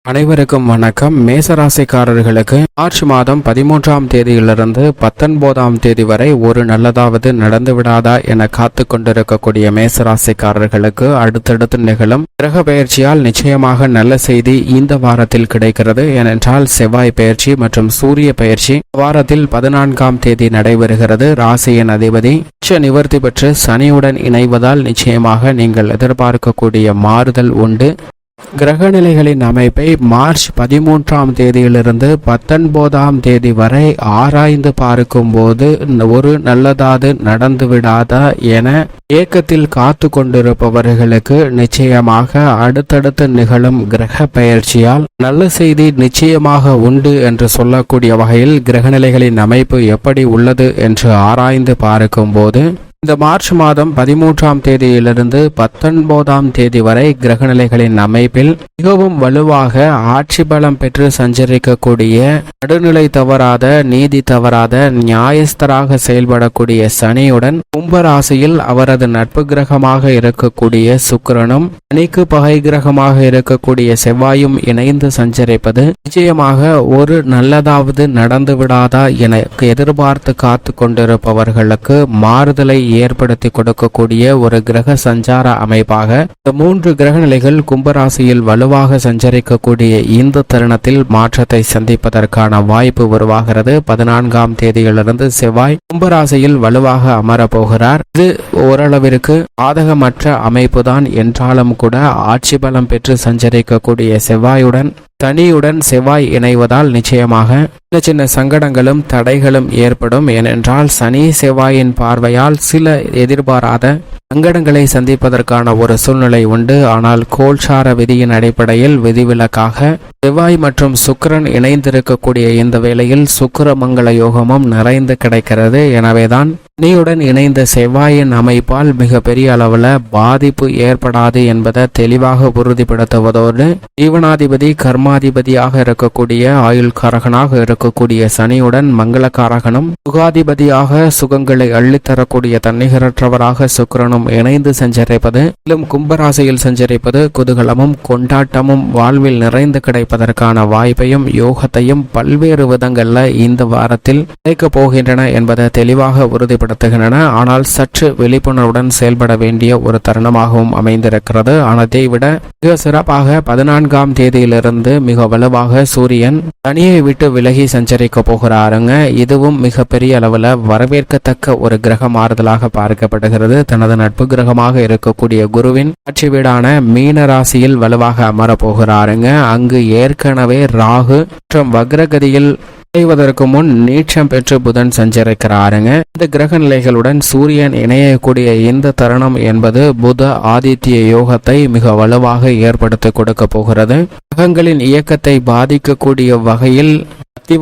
அனைவருக்கும் வணக்கம். மேசராசிக்காரர்களுக்கு மார்ச் மாதம் 13ஆம் தேதியிலிருந்து 19ஆம் தேதி வரை ஒரு நல்லதாவது நடந்து விடாதா என காத்து கொண்டிருக்கக்கூடிய மேசராசிக்காரர்களுக்கு அடுத்தடுத்து நிகழும் கிரக பயிற்சியால் நிச்சயமாக நல்ல செய்தி இந்த வாரத்தில் கிடைக்கிறது. ஏனென்றால் செவ்வாய் பயிற்சி மற்றும் சூரிய பயிற்சி வாரத்தில் 14ஆம் தேதி நடைபெறுகிறது. ராசியின் அதிபதி உச்ச நிவர்த்தி பெற்று சனியுடன் இணைவதால் நிச்சயமாக நீங்கள் எதிர்பார்க்கக்கூடிய மாறுதல் உண்டு. கிரகநிலைகளின் அமைப்பை மார்ச் 13ஆம் தேதியிலிருந்து 19ஆம் தேதி வரை ஆராய்ந்து பார்க்கும் போது ஒரு நல்லதாவது நடந்துவிடாதா என ஏக்கத்தில் காத்து கொண்டிருப்பவர்களுக்கு நிச்சயமாக அடுத்தடுத்து நிகழும் கிரக பயிற்சியால் நல்ல செய்தி நிச்சயமாக உண்டு என்று சொல்லக்கூடிய வகையில் கிரகநிலைகளின் அமைப்பு எப்படி உள்ளது என்று ஆராய்ந்து பார்க்கும் போது இந்த மார்ச் மாதம் 13ஆம் தேதியிலிருந்து 19ஆம் தேதி வரை கிரகநிலைகளின் அமைப்பில் மிகவும் வலுவாக ஆட்சி பலம் பெற்று சஞ்சரிக்கக்கூடிய நடுநிலை தவறாத நீதி தவறாத நியாயஸ்தராக செயல்படக்கூடிய சனியுடன் கும்பராசியில் அவரது நட்பு கிரகமாக இருக்கக்கூடிய சுக்கிரனும் சனிக்கு பகை கிரகமாக இருக்கக்கூடிய செவ்வாயும் இணைந்து சஞ்சரிப்பது நிச்சயமாக ஒரு நல்லதாவது நடந்து விடாதா என எதிர்பார்த்து காத்து கொண்டிருப்பவர்களுக்கு மாறுதலை ஏற்படுத்தி கொடுக்கக்கூடிய ஒரு கிரக சஞ்சார அமைப்பாக இந்த 3 கிரகநிலைகள் கும்பராசியில் வலுவாக சஞ்சரிக்கக்கூடிய இந்த தருணத்தில் மாற்றத்தை சந்திப்பதற்கான வாய்ப்பு உருவாகிறது. 14ஆம் தேதியிலிருந்து செவ்வாய் கும்பராசியில் வலுவாக அமரப்போகிறார். இது ஓரளவிற்கு பாதகமற்ற அமைப்புதான் என்றாலும் கூட ஆட்சி பலம் பெற்று சஞ்சரிக்கக்கூடிய செவ்வாயுடன் சனியுடன் செவ்வாய் இணைவதால் நிச்சயமாக சின்ன சின்ன சங்கடங்களும் தடைகளும் ஏற்படும். ஏனென்றால் சனி செவ்வாயின் பார்வையால் சில எதிர்பாராத சங்கடங்களை சந்திப்பதற்கான ஒரு சூழ்நிலை உண்டு. ஆனால் கோல்சார விதியின் அடிப்படையில் விதிவிலக்காக செவ்வாய் மற்றும் சுக்கிரன் இணைந்திருக்கக்கூடிய இந்த வேளையில் சுக்கிர மங்கள யோகமும் நிறைந்து கிடைக்கிறது. எனவேதான் சனியுடன் இணைந்த செவ்வாயின் அமைப்பால் மிக பெரிய அளவில் பாதிப்பு ஏற்படாது என்பதை தெளிவாக உறுதிப்படுத்துவதோடு ஜீவனாதிபதி கர்மாதிபதியாக இருக்கக்கூடிய ஆயுள் காரகனாக இருக்கக்கூடிய சனியுடன் மங்களகாரகனும் சுகாதிபதியாக சுகங்களை அள்ளித்தரக்கூடிய தன்னிகரற்றவராக சுக்கிரனும் இணைந்து சஞ்சரிப்பது மேலும் கும்பராசியில் சஞ்சரிப்பது குதூகலமும் கொண்டாட்டமும் வாழ்வில் நிறைந்து கிடைப்பதற்கான வாய்ப்பையும் யோகத்தையும் பல்வேறு விதங்கள்ல இந்த வாரத்தில் கிடைக்கப் போகின்றன என்பதை தெளிவாக உறுதிப்படுத்துகின்றன. ஆனால் சற்று விழிப்புணர்வுடன் செயல்பட வேண்டிய ஒரு தருணமாகவும் அமைந்திருக்கிறது. ஆனதை விட மிக சிறப்பாக 14ஆம் தேதியிலிருந்து மிக வலுவாக சூரியன் தனியை விட்டு விலகி சஞ்சரிக்க போகிறாருங்க. இதுவும் மிக பெரிய அளவில் வரவேற்கத்தக்க ஒரு கிரக மாறுதலாக பார்க்கப்படுகிறது. தனது நட்பு கிரகமாக இருக்கக்கூடிய குருவின் ஆட்சி வீடான மீன ராசியில் வலுவாக அமர போகிறாருங்க. அங்கு ஏற்கனவே ராகு மற்றும் வக்ரகதியில் செய்வதற்கு முன் நீட்சம் பெற்று புதன் சஞ்சரிக்கிறாருங்க. இந்த கிரக நிலைகளுடன் சூரியன் இணையக்கூடிய இந்த தருணம் என்பது புத ஆதித்ய யோகத்தை மிக வலுவாக ஏற்படுத்தி கொடுக்க போகிறது. கிரகங்களின் இயக்கத்தை பாதிக்கக்கூடிய வகையில்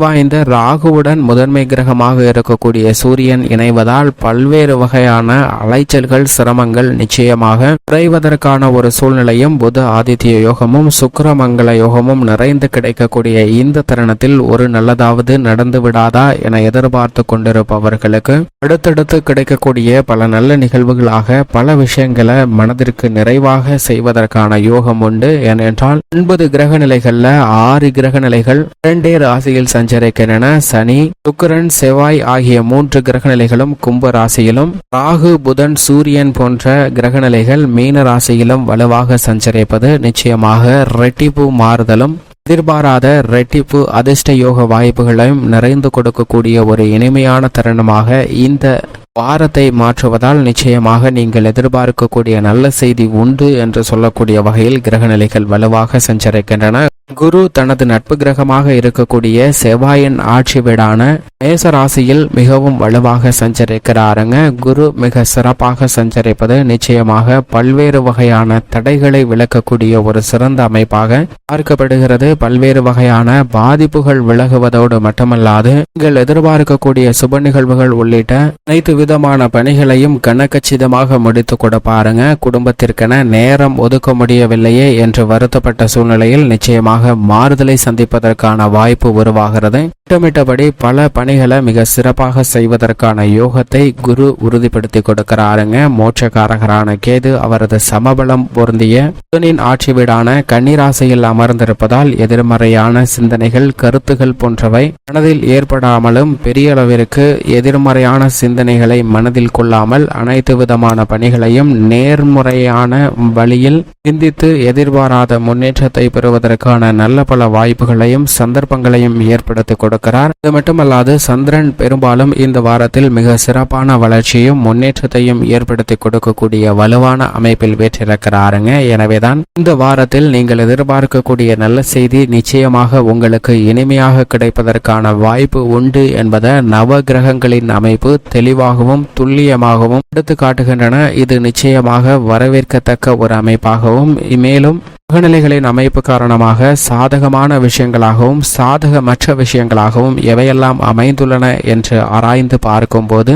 வாய்ந்த ராகுவுடன் முதன்மை கிரகமாக இருக்கக்கூடிய சூரியன் இணைவதால் பல்வேறு வகையான அலைச்சல்கள் சிரமங்கள் நிச்சயமாக குறைவதற்கான ஒரு சூழ்நிலையும் புத ஆதித்ய யோகமும் சுக்கிரமங்கல யோகமும் நிறைந்து கிடைக்கக்கூடிய இந்த தருணத்தில் ஒரு நல்லதாவது நடந்து விடாதா என எதிர்பார்த்து கொண்டிருப்பவர்களுக்கு அடுத்தடுத்து கிடைக்கக்கூடிய பல நல்ல நிகழ்வுகளாக பல விஷயங்களை மனதிற்கு நிறைவாக செய்வதற்கான யோகம் உண்டு. ஏனென்றால் 9 கிரக நிலைகள்ல 6 கிரக நிலைகள் 2 ராசியில் சஞ்சரிக்கின்றன. சனி சுக்கிரன் செவ்வாய் ஆகிய 3 கிரகநிலைகளும் கும்ப ராசியிலும் ராகு புதன் சூரியன் போன்ற கிரகநிலைகள் மீன ராசியிலும் வலுவாக சஞ்சரிப்பது நிச்சயமாக ரெட்டிப்பு மாறுதலும் எதிர்பாராத ரெட்டிப்பு அதிர்ஷ்ட யோக வாய்ப்புகளையும் நிறைந்து கொடுக்கக்கூடிய ஒரு இனிமையான தருணமாக இந்த வாரத்தை மாற்றுவதால் நிச்சயமாக நீங்கள் எதிர்பார்க்கக்கூடிய நல்ல செய்தி உண்டு என்று சொல்லக்கூடிய வகையில் கிரகநிலைகள் வலுவாக சஞ்சரிக்கின்றன. குரு தனது நட்பு கிரகமாக இருக்கக்கூடிய செவ்வாயின் ஆட்சி வீடான மேச ராசியில் மிகவும் வலுவாக சஞ்சரிக்கிறாருங்க. குரு மிக சிறப்பாக சஞ்சரிப்பது நிச்சயமாக பல்வேறு வகையான தடைகளை விளக்கக்கூடிய ஒரு சிறந்த அமைப்பாக பார்க்கப்படுகிறது. பல்வேறு வகையான பாதிப்புகள் விலகுவதோடு மட்டுமல்லாது நீங்கள் எதிர்பார்க்கக்கூடிய சுப நிகழ்வுகள் உள்ளிட்ட அனைத்து விதமான பணிகளையும் கனக்கச்சிதமாக முடித்து கொடுப்பாருங்க. குடும்பத்திற்கென நேரம் ஒதுக்க முடியவில்லையே என்று வருத்தப்பட்ட சூழ்நிலையில் நிச்சயமாக மாறுதலை சந்திப்பதற்கான வாய்ப்பு உருவாகிறது. திட்டமிட்டபடி பல பணிகளை மிக சிறப்பாக செய்வதற்கான யோகத்தை குரு உறுதிப்படுத்தி கொடுக்கிறாருங்க. மோட்சக்காரகரான கேது அவரது சமபலம் பொருந்திய புதனின் ஆட்சி வீடான கன்னிராசியில் அமர்ந்திருப்பதால் எதிர்மறையான சிந்தனைகள், கருத்துகள் போன்றவை மனதில் ஏற்படாமலும் பெரிய அளவிற்கு எதிர்மறையான சிந்தனைகளை மனதில் கொள்ளாமல் அனைத்து விதமான பணிகளையும் நேர்முறையான வழியில் சிந்தித்து எதிர்பாராத முன்னேற்றத்தை பெறுவதற்கான நல்ல பல வாய்ப்புகளையும் சந்தர்ப்பங்களையும் ஏற்படுத்தி கொடுக்கிறார். இது மட்டுமல்லாது சந்திரன் பெரும்பாலும் இந்த வாரத்தில் மிக சிறப்பான வளர்ச்சியும் முன்னேற்றத்தையும் ஏற்படுத்தி கொடுக்கக்கூடிய வலுவான அமைப்பில் வீற்றிருக்கிறாருங்க. எனவேதான் இந்த வாரத்தில் நீங்கள் எதிர்பார்க்கக்கூடிய நல்ல செய்தி நிச்சயமாக உங்களுக்கு இனிமையாக கிடைப்பதற்கான வாய்ப்பு உண்டு என்பதை நவ கிரகங்களின் அமைப்பு தெளிவாகவும் துல்லியமாகவும் எடுத்து காட்டுகின்றன. இது நிச்சயமாக வரவேற்கத்தக்க ஒரு அமைப்பாகவும் மேலும் கிரகநிலைகளின் அமைப்பு காரணமாக சாதகமான விஷயங்களாகவும் சாதகமற்ற விஷயங்களாகவும் எவையெல்லாம் அமைந்துள்ளன என்று ஆராய்ந்து பார்க்கும்போது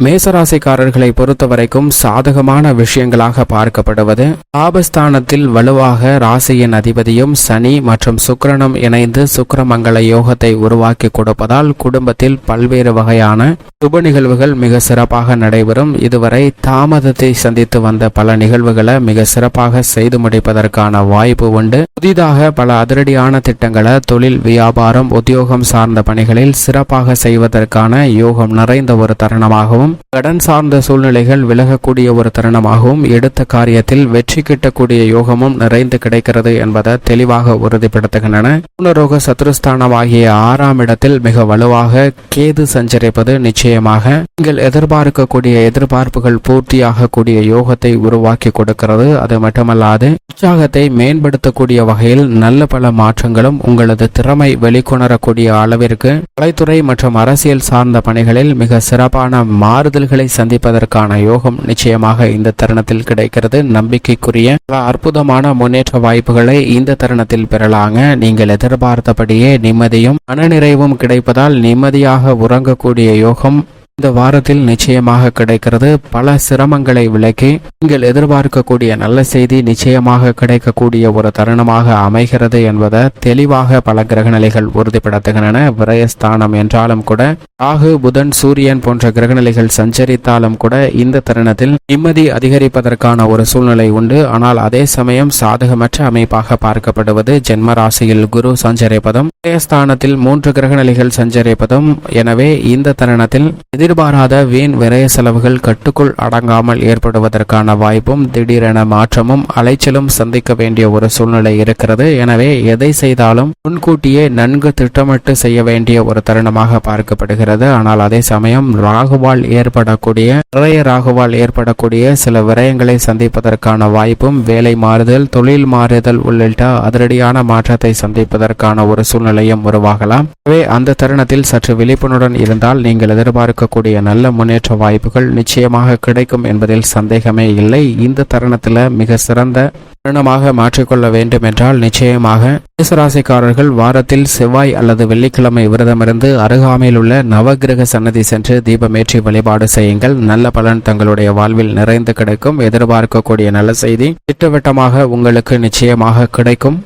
மேசராசிக்காரர்களை பொறுத்தவரைக்கும் சாதகமான விஷயங்களாக பார்க்கப்படுவது லாபஸ்தானத்தில் வலுவாக ராசியின் அதிபதியும் சனி மற்றும் சுக்கிரனும் இணைந்து சுக்கிரமங்கல யோகத்தை உருவாக்கி கொடுப்பதால் குடும்பத்தில் பல்வேறு வகையான சுப நிகழ்வுகள் மிக சிறப்பாக நடைபெறும். இதுவரை தாமதத்தை சந்தித்து வந்த பல நிகழ்வுகளை மிக சிறப்பாக செய்து முடிப்பதற்கான வாய்ப்பு உண்டு. புதிதாக பல அதிரடியான திட்டங்களை தொழில், வியாபாரம், உத்தியோகம் சார்ந்த பணிகளில் சிறப்பாக செய்வதற்கான யோகம் நிறைந்த ஒரு தருணமாகவும் கடன் சார்ந்த சூழ்நிலைகள் விலகக்கூடிய ஒரு தருணமாகவும் எடுத்த காரியத்தில் வெற்றி கிட்டக்கூடிய யோகமும் நிறைந்து கிடைக்கிறது என்பதை தெளிவாக உறுதிப்படுத்துகின்றன. பூர்ணரோக சத்ருஸ்தானமாகிய 6ஆம் இடத்தில் மிக வலுவாக கேது சஞ்சரிப்பது நிச்சயமாக நீங்கள் எதிர்பார்க்கக்கூடிய எதிர்பார்ப்புகள் பூர்த்தியாகக்கூடிய யோகத்தை உருவாக்கி கொடுக்கிறது. அது மட்டுமல்லாது உற்சாகத்தை மேம்படுத்தக்கூடிய வகையில் நல்ல பல மாற்றங்களும் உங்களது திறமை வெளிக்கொணரக்கூடிய அளவிற்கு கலைத்துறை மற்றும் அரசியல் சார்ந்த பணிகளில் மிக சிறப்பான மாறுதல்களை சந்திப்பதற்கான யோகம் நிச்சயமாக இந்த தருணத்தில் கிடைக்கிறது. நம்பிக்கைக்குரிய பல அற்புதமான முன்னேற்ற வாய்ப்புகளை இந்த தருணத்தில் பெறலாங்க. நீங்கள் எதிர்பார்த்தபடியே நிம்மதியும் மனநிறைவும் கிடைப்பதால் நிம்மதியாக உறங்கக்கூடிய யோகம் இந்த வாரத்தில் நிச்சயமாக கிடைக்கிறது. பல சிரமங்களை விலக்கி நீங்கள் எதிர்பார்க்கக்கூடிய நல்ல செய்தி நிச்சயமாக கிடைக்கக்கூடிய ஒரு தருணமாக அமைகிறது என்பதை தெளிவாக பல கிரகநிலைகள் உறுதிப்படுத்துகின்றன. விரயஸ்தானம் என்றாலும் கூட ராகு, புதன், சூரியன் போன்ற கிரகநிலைகள் சஞ்சரித்தாலும் கூட இந்த தருணத்தில் நிம்மதி அதிகரிப்பதற்கான ஒரு சூழ்நிலை உண்டு. ஆனால் அதே சமயம் சாதகமற்ற அமைப்பாக பார்க்கப்படுவது ஜென்ம ராசியில் குரு சஞ்சரிப்பதும் விரயஸ்தானத்தில் 3 கிரகநிலைகள் சஞ்சரிப்பதும். எனவே இந்த தருணத்தில் எதிர்பாராத வீண் விரய செலவுகள் கட்டுக்குள் அடங்காமல் ஏற்படுவதற்கான வாய்ப்பும் திடீரென மாற்றமும் அலைச்சலும் சந்திக்க வேண்டிய ஒரு சூழ்நிலை இருக்கிறது. எனவே எதை செய்தாலும் முன்கூட்டியே நன்கு திட்டமிட்டு செய்ய வேண்டிய ஒரு தருணமாக பார்க்கப்படுகிறது. ஆனால் அதே சமயம் ராகுவால் ஏற்படக்கூடிய சில விரயங்களை சந்திப்பதற்கான வாய்ப்பும் வேலை மாறுதல், தொழில் மாறுதல் உள்ளிட்ட அதிரடியான மாற்றத்தை சந்திப்பதற்கான ஒரு சூழ்நிலையும் உருவாகலாம். எனவே அந்த தருணத்தில் சற்று விழிப்புணர்வுடன் இருந்தால் நீங்கள் எதிர்பார்க்க நல்ல முன்னேற்ற வாய்ப்புகள் நிச்சயமாக கிடைக்கும் என்பதில் சந்தேகமே இல்லை. இந்த தருணத்தில் மிக சிறந்த தருணமாக மாற்றிக்கொள்ள வேண்டும் என்றால் நிச்சயமாக மேசராசிக்காரர்கள் வாரத்தில் செவ்வாய் அல்லது வெள்ளிக்கிழமை விரதமிருந்து அருகாமையில் உள்ள நவகிரக சன்னதி சென்று தீபமேற்றி வழிபாடு செய்யுங்கள். நல்ல பலன் தங்களுடைய வாழ்வில் நிறைந்து கிடைக்கும். எதிர்பார்க்கக்கூடிய நல்ல செய்தி திட்டவட்டமாக உங்களுக்கு நிச்சயமாக கிடைக்கும்.